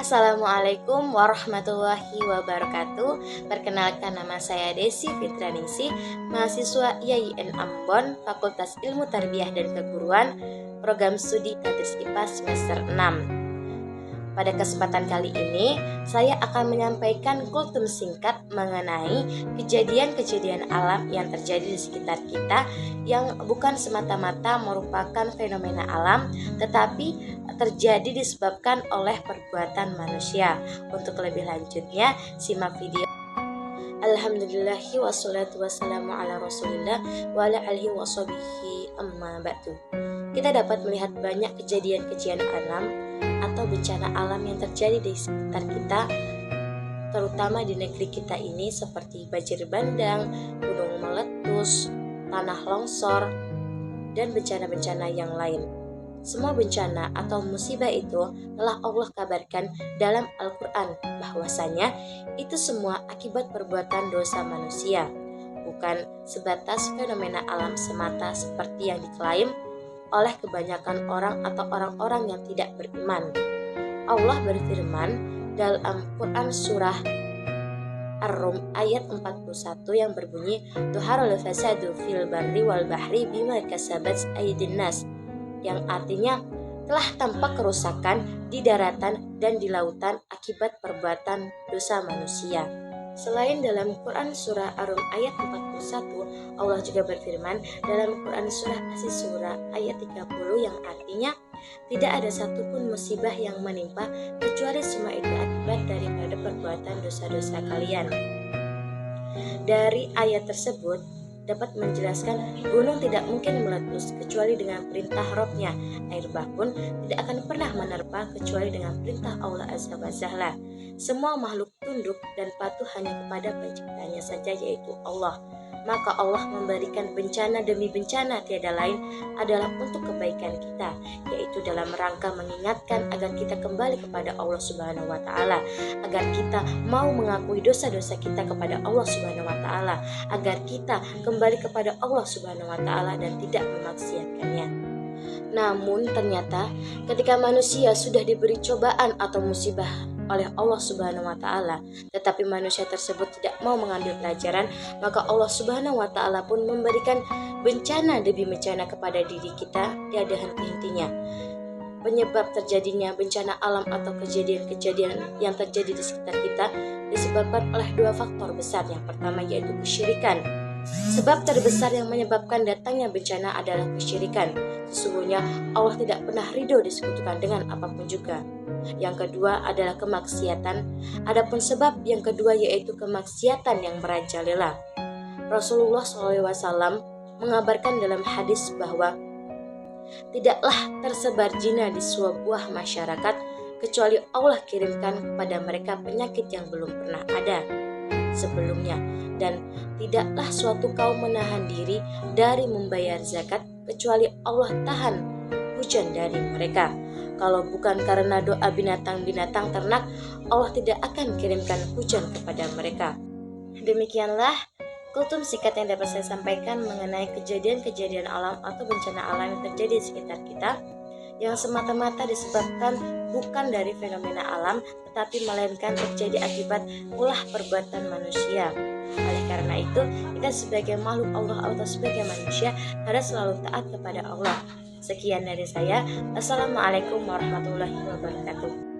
Assalamualaikum warahmatullahi wabarakatuh. Perkenalkan, nama saya Desi Fitraningsih, mahasiswa IAIN Ambon, Fakultas Ilmu Tarbiyah dan Keguruan, Program Studi Tadris IPA semester 6. Pada kesempatan kali ini, saya akan menyampaikan kultum singkat mengenai kejadian-kejadian alam yang terjadi di sekitar kita yang bukan semata-mata merupakan fenomena alam, tetapi terjadi disebabkan oleh perbuatan manusia. Untuk lebih lanjutnya, simak video. Alhamdulillahi wassalatu wassalamu ala rasulillah wa ala alihi wa sahbihi amma ba'du. Kita dapat melihat banyak kejadian-kejadian alam atau bencana alam yang terjadi di sekitar kita, terutama di negeri kita ini, seperti banjir bandang, gunung meletus, tanah longsor, dan bencana-bencana yang lain. Semua bencana atau musibah itu telah Allah kabarkan dalam Al-Quran bahwasanya itu semua akibat perbuatan dosa manusia, bukan sebatas fenomena alam semata seperti yang diklaim oleh kebanyakan orang atau orang-orang yang tidak beriman. Allah berfirman dalam Quran surah Ar-Rum ayat 41 yang berbunyi, "Tuharul fasadu fil barri wal bahri bima kasabat aydin nas", yang artinya telah tampak kerusakan di daratan dan di lautan akibat perbuatan dosa manusia. Selain dalam Quran surah Ar-Rum ayat 41, Allah juga berfirman dalam Quran surah As-Surah ayat 30 yang artinya tidak ada satupun musibah yang menimpa kecuali semua itu akibat daripada perbuatan dosa-dosa kalian. Dari ayat tersebut dapat menjelaskan gunung tidak mungkin meletus kecuali dengan perintah Rabb-nya. Air bah pun tidak akan pernah menerpa kecuali dengan perintah Allah Azza wa Jalla. Semua makhluk tunduk dan patuh hanya kepada penciptanya saja, yaitu Allah. Maka Allah memberikan bencana demi bencana tiada lain adalah untuk kebaikan kita, yaitu dalam rangka mengingatkan agar kita kembali kepada Allah Subhanahu wa Ta'ala, agar kita mau mengakui dosa-dosa kita kepada Allah Subhanahu wa Ta'ala, agar kita kembali kepada Allah Subhanahu wa Ta'ala dan tidak memaksiatkannya. Namun ternyata ketika manusia sudah diberi cobaan atau musibah oleh Allah Subhanahu wa Ta'ala, tetapi manusia tersebut tidak mau mengambil pelajaran, maka Allah Subhanahu wa Ta'ala pun memberikan bencana demi bencana kepada diri kita, tiada henti-hentinya. Penyebab terjadinya bencana alam atau kejadian-kejadian yang terjadi di sekitar kita disebabkan oleh dua faktor besar. Yang pertama yaitu kesyirikan. Sebab terbesar yang menyebabkan datangnya bencana adalah kesyirikan. Sesungguhnya Allah tidak pernah ridho disekutukan dengan apapun juga. Yang kedua adalah kemaksiatan. Adapun sebab yang kedua yaitu kemaksiatan yang merajalela. Rasulullah SAW mengabarkan dalam hadis bahwa tidaklah tersebar zina di sebuah masyarakat kecuali Allah kirimkan kepada mereka penyakit yang belum pernah ada sebelumnya, dan tidaklah suatu kaum menahan diri dari membayar zakat kecuali Allah tahan hujan dari mereka. Kalau bukan karena doa binatang-binatang ternak, Allah tidak akan kirimkan hujan kepada mereka. Demikianlah kultum singkat yang dapat saya sampaikan mengenai kejadian-kejadian alam atau bencana alam yang terjadi di sekitar kita, yang semata-mata disebabkan bukan dari fenomena alam, tetapi melainkan terjadi akibat ulah perbuatan manusia. Oleh karena itu, kita sebagai makhluk Allah atau sebagai manusia harus selalu taat kepada Allah. Sekian dari saya. Assalamualaikum warahmatullahi wabarakatuh.